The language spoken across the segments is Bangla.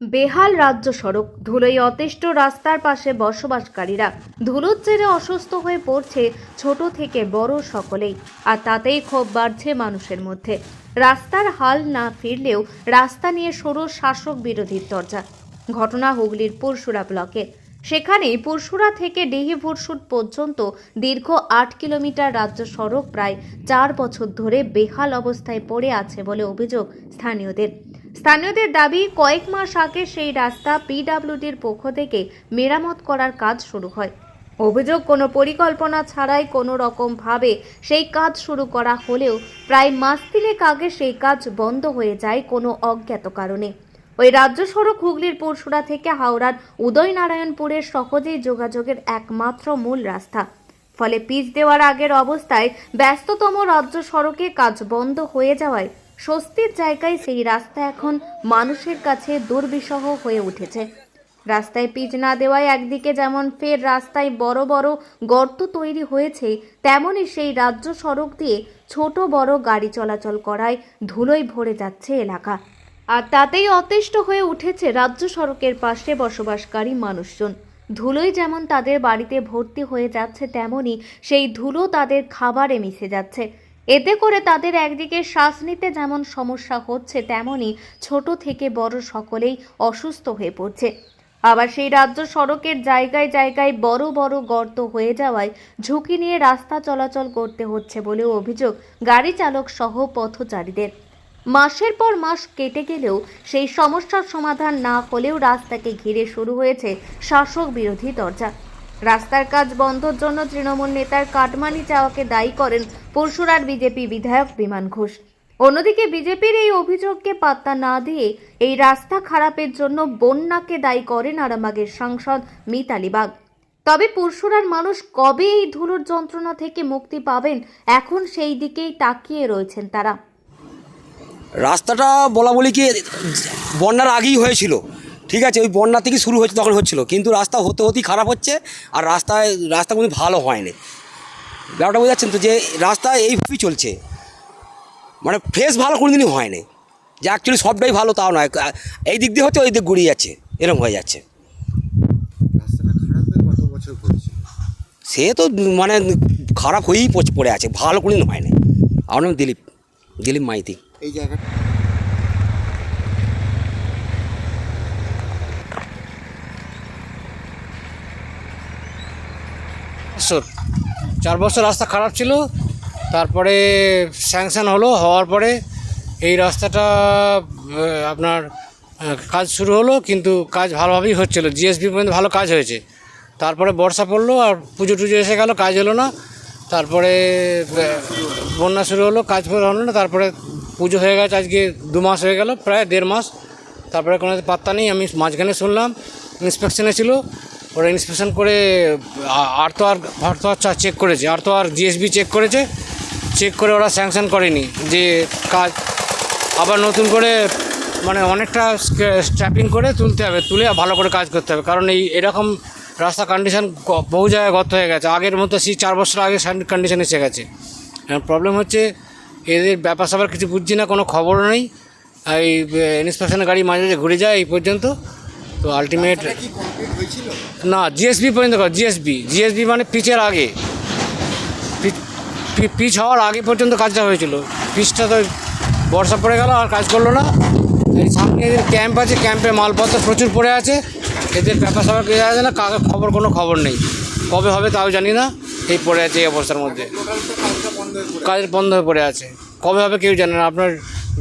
বেহাল রাজ্য সড়ক, ধুলোয় অতিষ্ঠ রাস্তার পাশে বসবাসকারীরা। ধুলোর জেরে অসুস্থ হয়ে পড়ছে ছোট থেকে বড় সকলেই, আর তাতেই ক্ষোভ বাড়ছে মানুষের মধ্যে। রাস্তার হাল না ফিরলেও রাস্তা নিয়ে সরু শাসক বিরোধীর তরজা। ঘটনা হুগলির পুরসুরা ব্লকে। সেখানে পুরসুরা থেকে ডিহিভুরসুট পর্যন্ত দীর্ঘ ৮ কিলোমিটার রাজ্য সড়ক প্রায় ৪ বছর ধরে বেহাল অবস্থায় পড়ে আছে বলে অভিযোগ স্থানীয়দের দাবি, কয়েক মাস আগে সেই রাস্তা পিডব্লিউডির পক্ষ থেকে মেরামত করার কাজ শুরু হয়। অভিযোগ, কোনো পরিকল্পনা ছাড়াই কোনো রকম ভাবে সেই কাজ শুরু করা হলেও প্রায় মাস তিনেক আগে সেই কাজ বন্ধ হয়ে যায় কোনো অজ্ঞাত কারণে। ওই রাজ্য সড়ক হুগলির পুরসুরা থেকে হাওড়ার উদয়নারায়ণপুরের সহজেই যোগাযোগের একমাত্র মূল রাস্তা। ফলে পিচ দেওয়ার আগের অবস্থায় ব্যস্ততম রাজ্য সড়কে কাজ বন্ধ হয়ে যাওয়ায় স্বস্তির জায়গায় সেই রাস্তা এখন মানুষের কাছে দুর্বিষহ হয়ে উঠেছে। রাস্তায় পিচ না দেওয়ায় একদিকে যেমন ফের রাস্তায় বড় বড় গর্ত তৈরি হয়েছে, তেমনই সেই রাজ্য সড়ক দিয়ে ছোট বড় গাড়ি চলাচল করায় ধুলোয় ভরে যাচ্ছে এলাকা। আর তাতেই অতিষ্ঠ হয়ে উঠেছে রাজ্য সড়কের পাশে বসবাসকারী মানুষজন। ধুলোয় যেমন তাদের বাড়িতে ভর্তি হয়ে যাচ্ছে, তেমনি সেই ধুলো তাদের খাবারে মিশে যাচ্ছে। এতে করে তাদের একদিকে শ্বাস নিতে যেমন সমস্যা হচ্ছে, তেমনি ছোট থেকে বড় সকলেই অসুস্থ হয়ে পড়ছে। আবার সেই রাজ্য সড়কের জায়গায় জায়গায় বড় বড় গর্ত হয়ে যাওয়ায় ঝুঁকি নিয়ে রাস্তা চলাচল করতে হচ্ছে বলেও অভিযোগ গাড়ি চালক সহ পথচারীদের। মাসের পর মাস কেটে গেলেও সেই সমস্যার সমাধান না হলেও রাস্তাকে ঘিরে শুরু হয়েছে শাসক বিরোধী তরজা। রাস্তার কাজ বন্ধর জন্য তৃণমূল নেতার কাটমানি চাওয়াকে দায়ী করেন পুরসুরার বিজেপি বিধায়ক বিমান ঘোষ। অন্যদিকে বিজেপির এই অভিযোগকে পাত্তা না দিয়ে এই রাস্তা খারাপের জন্য বন্যাকে দায়ী করেন আরামবাগের সাংসদ মিতালি বাগ। তবে পুরসুরার মানুষ কবে এই ধুলোর যন্ত্রণা থেকে মুক্তি পাবেন, এখন সেই দিকেই তাকিয়ে রয়েছেন তারা। রাস্তাটা বলা বলি কি বন্যার আগেই হয়েছিল, ঠিক আছে, ওই বন্যা থেকে শুরু হয়েছে তখন হচ্ছিলো, কিন্তু রাস্তা হতে হতেই খারাপ হচ্ছে। আর রাস্তা কোনো ভালো হয়নি। ব্যাপারটা বোঝা যাচ্ছেন তো, যে রাস্তা এইভাবেই চলছে, মানে ফ্রেশ ভালো কোনো দিনই হয়নি। যে অ্যাকচুয়ালি সবটাই ভালো তাও নয়, এই দিক দিয়ে হচ্ছে ওই দিক গড়িয়ে যাচ্ছে, এরকম হয়ে যাচ্ছে। রাস্তাটা খারাপ হয়ে কত বছর পড়েছে? সে তো মানে খারাপ হয়েই পড়ে আছে, ভালো কোনো দিন হয়নি। আমার নাম দিলীপ মাইতি। এই জায়গাটা বছর 4 বছর রাস্তা খারাপ ছিল, তারপরে স্যাংশন হওয়ার পরে এই রাস্তাটা আপনার কাজ শুরু হলো, কিন্তু কাজ ভালোভাবেই হচ্ছিল, জিএসবি পর্যন্ত ভালো কাজ হয়েছে। তারপরে বর্ষা পড়লো আর পুজো টুজো এসে গেল, কাজ হলো না। তারপরে বন্যা শুরু হলো, কাজ হলো না। তারপরে পুজো হয়ে গেছে, আজকে 2 মাস হয়ে গেল, প্রায় 1.5 মাস। তারপরে কোনো পাত্তা নেই। আমি মাঝখানে শুনলাম ইন্সপেকশনে ছিল, ওরা ইন্সপেকশন করে আর তো চেক করেছে, আর তো আর জিএসবি চেক করে ওরা স্যাংশন করেনি যে কাজ আবার নতুন করে মানে অনেকটা স্ট্র্যাপিং করে তুলে ভালো করে কাজ করতে হবে। কারণ এরকম রাস্তা কন্ডিশন বহু জায়গায় গর্ত হয়ে গেছে, আগের মতো 4 বছর আগে কন্ডিশন এসে গেছে। প্রবলেম হচ্ছে এদের ব্যাপার স্যাপার কিছু বুঝছি না, কোনো খবরও নেই। এই ইন্সপেকশনের গাড়ি মাঝে মাঝে ঘুরে যায় এই পর্যন্ত। তো আলটিমেট না, জিএসবি পর্যন্ত জিএসবি মানে পিচের আগে, পিচ হওয়ার আগে পর্যন্ত কাজটা হয়েছিল। পিচটা তো বর্ষা পড়ে গেল আর কাজ করলো না। এই সামনে এদের ক্যাম্প আছে, ক্যাম্পে মালপত্র প্রচুর পড়ে আছে, এদের ব্যাপার স্যাপার পেয়ে যাচ্ছে না, কোনো খবর নেই। কবে হবে তাও জানি না, এই পড়ে আছে এই অবস্থার মধ্যে, কাজ বন্ধ হয়ে পড়ে আছে। কবে হবে কেউ জানে না। আপনার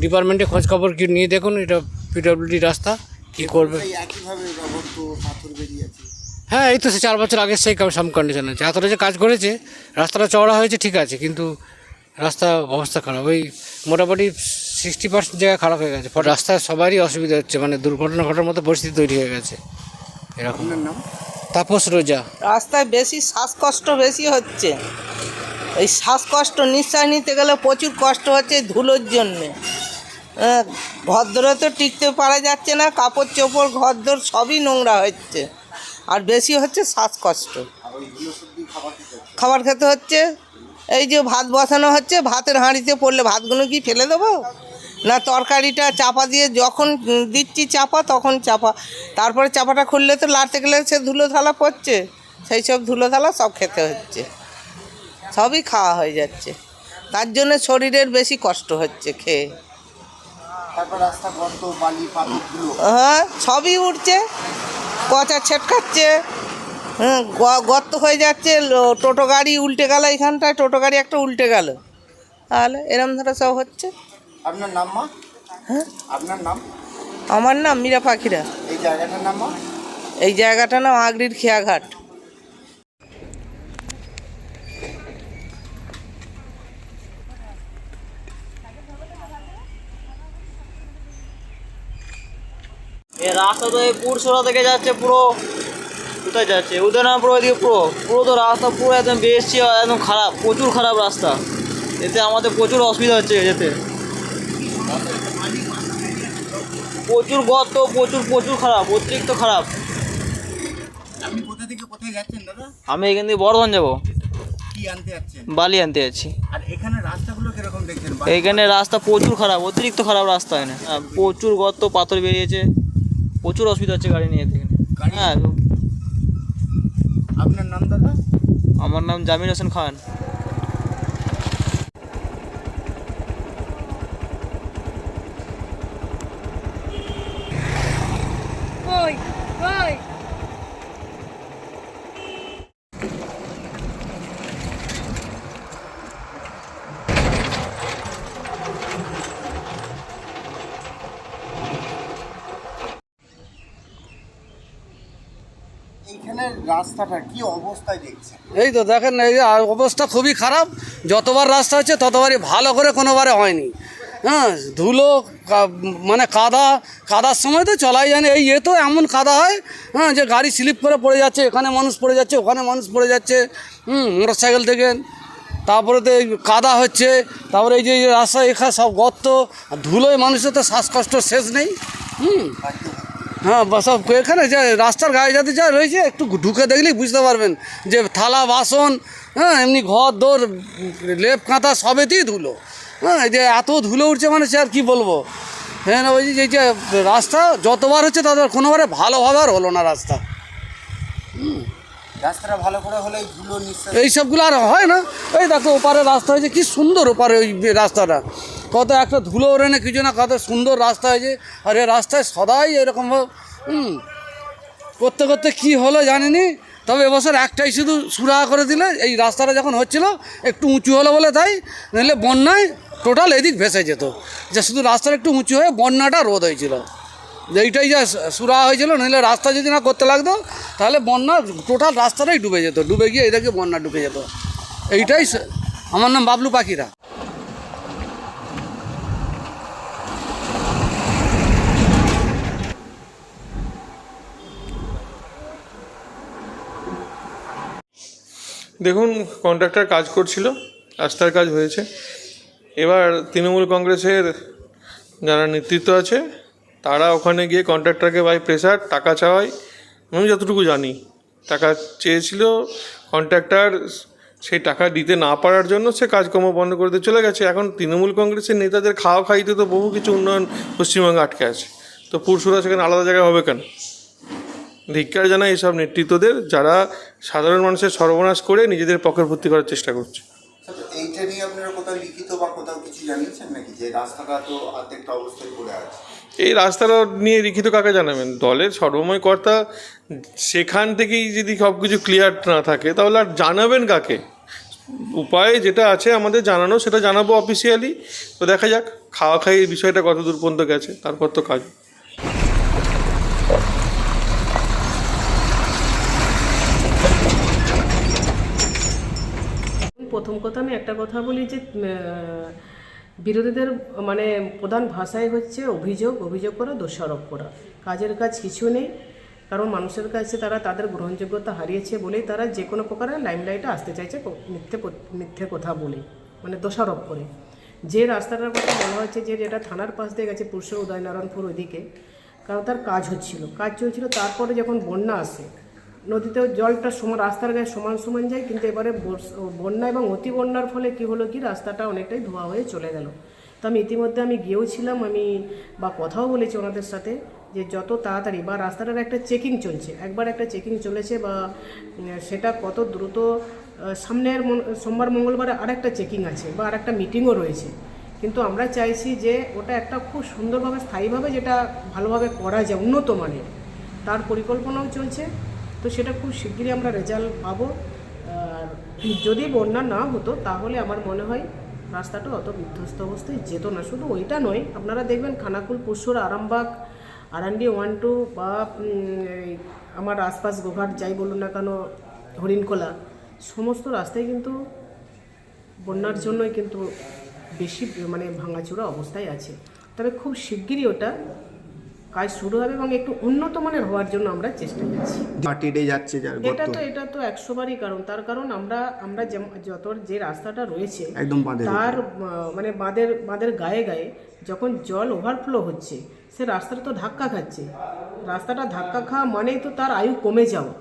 ডিপার্টমেন্টে খোঁজ খবর কি নিয়ে দেখুন, এটা পিডব্লিউডি রাস্তা কী করবে। হ্যাঁ, এই তো 4 বছর আগে সেই সব কন্ডিশন আছে। এতটা যে কাজ করেছে, রাস্তাটা চওড়া হয়েছে ঠিক আছে, কিন্তু রাস্তা অবস্থা খারাপ। ওই মোটামুটি 60% জায়গা খারাপ হয়ে গেছে। রাস্তায় সবারই অসুবিধা হচ্ছে, মানে দুর্ঘটনা ঘটার মতো পরিস্থিতি তৈরি হয়ে গেছে। এরকম নাম তাপস রোজা। রাস্তায় বেশি শ্বাসকষ্ট বেশি হচ্ছে। এই শ্বাসকষ্ট, নিঃশ্বাস নিতে গেলে প্রচুর কষ্ট হচ্ছে ধুলোর জন্যে। ঘরদোরে তো টিকতে পারা যাচ্ছে না, কাপড় চোপড় ঘরদোর সবই নোংরা হচ্ছে, আর বেশি হচ্ছে শ্বাসকষ্ট। খাবার খেতে হচ্ছে, এই যে ভাত বসানো হচ্ছে, ভাতের হাঁড়িতে পড়লে ভাতগুলো কি ফেলে দেবো? না তরকারিটা চাপা দিয়ে যখন দিচ্ছি চাপা তখন চাপা, তারপরে চাপাটা খুললে তো লাড়তে গেলে সে ধুলো থালা পড়ছে, সেই সব ধুলো থালা সব খেতে হচ্ছে, সবই খাওয়া হয়ে যাচ্ছে, তার জন্য শরীরের বেশি কষ্ট হচ্ছে খেয়ে। তারপর রাস্তা গর্ত বালি পাথরগুলো হ্যাঁ সবই উঠছে, পচা ছেটকাচ্ছে, হ্যাঁ গর্ত হয়ে যাচ্ছে, টোটো গাড়ি উল্টে গেল, এখানটায় টোটো গাড়ি একটা উল্টে গেল, তাহলে এরম ধরে সব হচ্ছে। আপনার নাম মা? হ্যাঁ আপনার নাম? আমার নাম মীরা পাখিরা। এই জায়গাটার নাম মা? এই জায়গাটার নাম আগরির খেয়াঘাট। এই রাস্তা তো এই পুরসরা থেকে যাচ্ছে পুরো কোথায় যাচ্ছে উদয়নারায়ণপুর ওইদিকে পুরো পুরো তো রাস্তা পুরো একদম বেশি একদম খারাপ, প্রচুর খারাপ রাস্তা, এতে আমাদের প্রচুর অসুবিধা হচ্ছে যেতে, প্রচুর গর্ত, প্রচুর প্রচুর খারাপ, অতিরিক্ত খারাপ। আপনি কোথা থেকে কোথায় যাচ্ছেন দাদা? আমি এখান থেকে বর্ধমান যাবো, কি আনতে যাচ্ছেন? বালি আনতে যাচ্ছি। আর এখানে রাস্তাগুলো কিরকম দেখছেন? এইখানে রাস্তা প্রচুর খারাপ, অতিরিক্ত খারাপ রাস্তা এখানে, হ্যাঁ, প্রচুর গর্ত, পাথর বেরিয়েছে, প্রচুর অসুবিধা হচ্ছে গাড়ি নিয়ে যেতে এখানে। হ্যাঁ আপনার নাম দাদা? আমার নাম জামির হোসেন খান। এইখানের রাস্তাটা কি অবস্থায় দেখছেন? এই তো দেখেন, এই যে অবস্থা খুবই খারাপ, যতবার রাস্তা হচ্ছে ততবারই ভালো করে কোনোবারে হয়নি। হ্যাঁ ধুলো মানে কাদার সময় তো চলাই যায় না, এই তো এমন কাদা হয় হ্যাঁ যে গাড়ি স্লিপ করে পড়ে যাচ্ছে, এখানে মানুষ পড়ে যাচ্ছে, ওখানে মানুষ পড়ে যাচ্ছে, মোটর সাইকেল থেকে, তারপরে তো এই কাদা হচ্ছে, তারপরে এই যে রাস্তা এখানে সব গর্ত, ধুলোয় মানুষের তো শ্বাসকষ্ট শেষ নেই। হ্যাঁ সব এখানে যে রাস্তার গায়ে যাতে যা রয়েছে একটু ঢুকে দেখলেই বুঝতে পারবেন যে থালা বাসন, হ্যাঁ এমনি ঘর দোর লেপ কাঁথা সবেতেই ধুলো, হ্যাঁ এই যে এত ধুলো উঠছে মানে সে আর কী বলবো। হ্যাঁ ওই যে যে রাস্তা যতবার হচ্ছে ততবার কোনোবারে ভালোভাবে আর হলো না রাস্তা। রাস্তাটা ভালো করে হলে এই ধুলো নিঃশ্বাস এই সবগুলো আর হয় না। এই দেখো ওপারে রাস্তা হয়েছে, কি সুন্দর ওপারে ওই রাস্তাটা, কত একটা ধুলো ওড়ে না কিছু না, কত সুন্দর রাস্তা হয়েছে। আর এই রাস্তায় সদাই এরকমভাবে করতে করতে কী হলো জানিনি, তবে এবছর একটাই শুধু সুরাহা করে দিলে, এই রাস্তাটা যখন হচ্ছিল একটু উঁচু হলো বলে তাই, নাহলে বন্যায় টোটাল এদিক ভেসে যেত, যে শুধু রাস্তাটা একটু উঁচু হয়ে বন্যাটা রোধ হয়েছিল, এইটাই যা সুরাহা হয়েছিল। নাহলে রাস্তা যদি না করতে লাগতো তাহলে বন্যা টোটাল রাস্তাটাই ডুবে যেত, ডুবে গিয়ে এদিকে বন্যা ঢুকে যেত। এইটাই আমার নাম বাবলু পাখিরা। দেখুন, কন্ট্রাক্টর কাজ করছিল, রাস্তার কাজ হয়েছে, এবার তৃণমূল কংগ্রেসের যারা নেতৃত্ব আছে তারা ওখানে গিয়ে কন্ট্রাক্টরকে বাই প্রেসার টাকা চাওয়ায়, আমি যতটুকু জানি টাকা চেয়েছিল, কন্ট্রাক্টর সেই টাকা দিতে না পারার জন্য সে কাজকর্ম বন্ধ করে দিয়ে চলে গেছে। এখন তৃণমূল কংগ্রেসের নেতাদের খাওয়া খাইতে তো বহু কিছু উন্নয়ন পশ্চিমবঙ্গে আটকে আছে, তো পুরসুরা সেখানে আলাদা জায়গায় হবে কেন? ধিক্কার জানায় এইসব নেতৃত্বদের, যারা সাধারণ মানুষের সর্বনাশ করে নিজেদের পকেট ভর্তি করার চেষ্টা করছে। এইটা নিয়ে আপনারা কোথাও লিখিত বা কোথাও কিছু জানিয়েছেন নাকি, যে রাস্তাটা তো অর্ধেকটা অবস্থায় পড়ে আছে? এই রাস্তাটা নিয়ে লিখিত কাকে জানাবেন? দলের সর্বময় কর্তা সেখান থেকেই যদি সব কিছু ক্লিয়ার না থাকে তাহলে আর জানাবেন কাকে? উপায় যেটা আছে আমাদের জানানো, সেটা জানাবো অফিসিয়ালি, তো দেখা যাক খাওয়া খাই এই বিষয়টা কত দূর পর্যন্ত গেছে, তারপর তো কাজ। প্রথম কথা আমি একটা কথা বলি যে বিরোধীদের মানে প্রধান ভাষাই হচ্ছে অভিযোগ করা, দোষারোপ করা, কাজের কাজ কিছু নেই। কারণ মানুষের কাছে তারা তাদের গ্রহণযোগ্যতা হারিয়েছে বলেই তারা যে কোনো প্রকারের লাইমলাইটে আসতে চাইছে মিথ্যে কথা বলে, মানে দোষারোপ করে। যে রাস্তাটার কথা বলা হচ্ছে যে যেটা থানার পাশ দিয়ে গেছে পুরসুরা উদয়নারায়ণপুর ওইদিকে, কারণ তার কাজ চলছিল, তারপরে যখন বন্যা আসে নদীতেও জলটা রাস্তার গায়ে সমান যায়, কিন্তু এবারে বন্যা এবং অতি বন্যার ফলে কী হলো কি রাস্তাটা অনেকটাই ধোয়া হয়ে চলে গেল। আমি ইতিমধ্যে গিয়েও ছিলাম, বা কথাও বলেছি ওনাদের সাথে যে যত তাড়াতাড়ি বা রাস্তাটার একটা চেকিং চলছে, একবার একটা চেকিং চলেছে বা সেটা কত দ্রুত, সামনের সোমবার মঙ্গলবারে আরেকটা চেকিং আছে বা আরেকটা মিটিংও রয়েছে, কিন্তু আমরা চাইছি যে ওটা একটা খুব সুন্দরভাবে স্থায়ীভাবে যেটা ভালোভাবে করা যায় উন্নত মানের, তার পরিকল্পনাও চলছে। তো সেটা খুব শিগগিরই আমরা রেজাল্ট পাবো। আর যদি বন্যা না হতো তাহলে আমার মনে হয় রাস্তাটা অত বিধ্বস্ত অবস্থায় যেত না। শুধু ওইটা নয়, আপনারা দেখবেন খানাকুল, পুরসুরা, আরামবাগ, আরান্ডি 1-2 বা আমার আশপাশ গোঘাট যাই বলুন না কেন, হরিণকোলা, সমস্ত রাস্তায় কিন্তু বন্যার জন্যই কিন্তু বেশি ভাঙাচোরা অবস্থায় আছে। তবে খুব শিগগিরই ওটা কাজ শুরু হবে এবং একটু উন্নত মানের হওয়ার জন্য আমরা চেষ্টা করছি। মাটিতে যাচ্ছে যার এটা তো 100বারই কারণ, তার কারণ আমরা যত যে রাস্তাটা রয়েছে একদম বাঁধের তার বাঁধের গায়ে গায়ে যখন জল ওভারফ্লো হচ্ছে, সে রাস্তাটা তো ধাক্কা খাচ্ছে। রাস্তাটা ধাক্কা খাওয়া মানেই তো তার আয়ু কমে যাওয়া।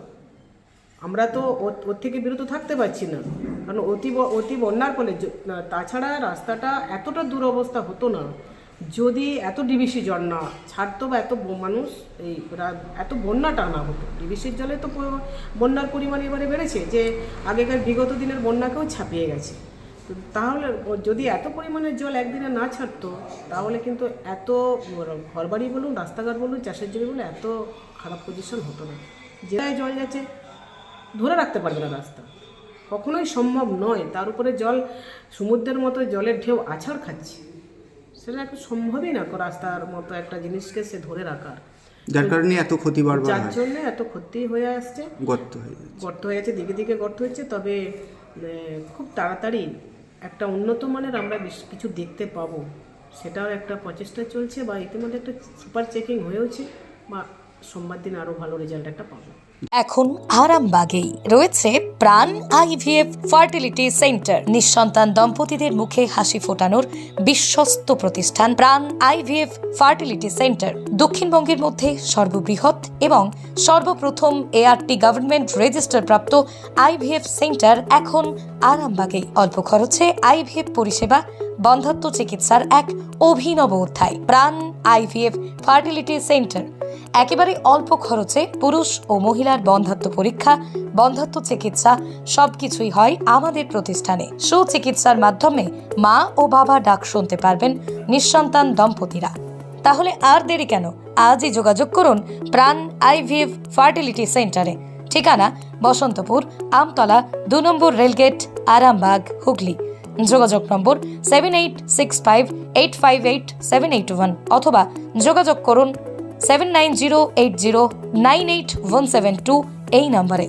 আমরা তো ওর থেকে বিরত থাকতে পারছি না, কারণ অতি বন্যার ফলে তাছাড়া রাস্তাটা এতটা দুরবস্থা হতো না যদি এত ডিবিসি জল না ছাড়তো বা এত মানুষ এত বন্যাটা না হতো। ডিবিসির জলে তো বন্যার পরিমাণ এবারে বেড়েছে, যে আগেকার বিগত দিনের বন্যাকেও ছাপিয়ে গেছে। তো তাহলে যদি এত পরিমাণের জল একদিনে না ছাড়তো তাহলে কিন্তু এত ঘরবাড়ি বলুন, রাস্তাঘাট বলুন, চাষের জমি বলুন, এত খারাপ পজিশন হতো না। যেটায় জল যাচ্ছে ধরে রাখতে পারবে না রাস্তা, কখনোই সম্ভব নয়। তার উপরে জল সমুদ্রের মতো জলের ঢেউ আছাড় খাচ্ছে, সেটা একটু সম্ভবই না রাস্তার মতো একটা জিনিসকে সে ধরে রাখার, যার কারণে এত ক্ষতি বাড়বে, যার জন্য এত ক্ষতি হয়ে আসছে, গর্ত হয়ে যাচ্ছে, দিকে দিকে গর্ত হচ্ছে। তবে খুব তাড়াতাড়ি একটা উন্নত মানের আমরা কিছু দেখতে পাবো, সেটাও একটা প্রচেষ্টা চলছে বা ইতিমধ্যে একটা সুপার চেকিং হয়েওছে, বা সোমবার দিন আরও ভালো রেজাল্ট একটা পাবো। এখন আরামবাগেই রয়েছে প্রাণ আইভিএফ ফার্টিলিটি সেন্টার। নিঃসন্তান দম্পতিদের মুখে হাসি ফোটানোর বিশ্বস্ত প্রতিষ্ঠান প্রাণ আইভিএফ ফার্টিলিটি সেন্টার দক্ষিণবঙ্গের মধ্যে সর্ববৃহৎ এবং সর্বপ্রথম এআরটি গভর্নমেন্ট রেজিস্টার প্রাপ্ত আইভিএফ সেন্টার এখন আরামবাগেই। অল্প খরচে আইভিএফ পরিষেবা, বন্ধ্যাত্ব চিকিৎসার এক অভিনব অধ্যায়। প্রাণ আইভিএফ ফার্টিলিটি সেন্টার একেবারে অল্প খরচে পুরুষ ও মহিলার বন্ধ্যাত্ব পরীক্ষা, বন্ধ্যাত্ব চিকিৎসা সবকিছুই হয় আমাদের প্রতিষ্ঠানে। সুচিকিৎসার মাধ্যমে মা ও বাবা ডাক শুনতে পারবেন নিঃসন্তান দম্পতিরা। তাহলে আর দেরি কেন, আজই যোগাযোগ করুন প্রাণ আইভিএফ ফার্টিলিটি সেন্টারে। ঠিকানা বসন্তপুর, আমতলা, 2 নম্বর রেলগেট, আরামবাগ, হুগলি। যোগাযোগ নম্বর 7865858781 অথবা যোগাযোগ করুন 7908098172 এই নম্বরে।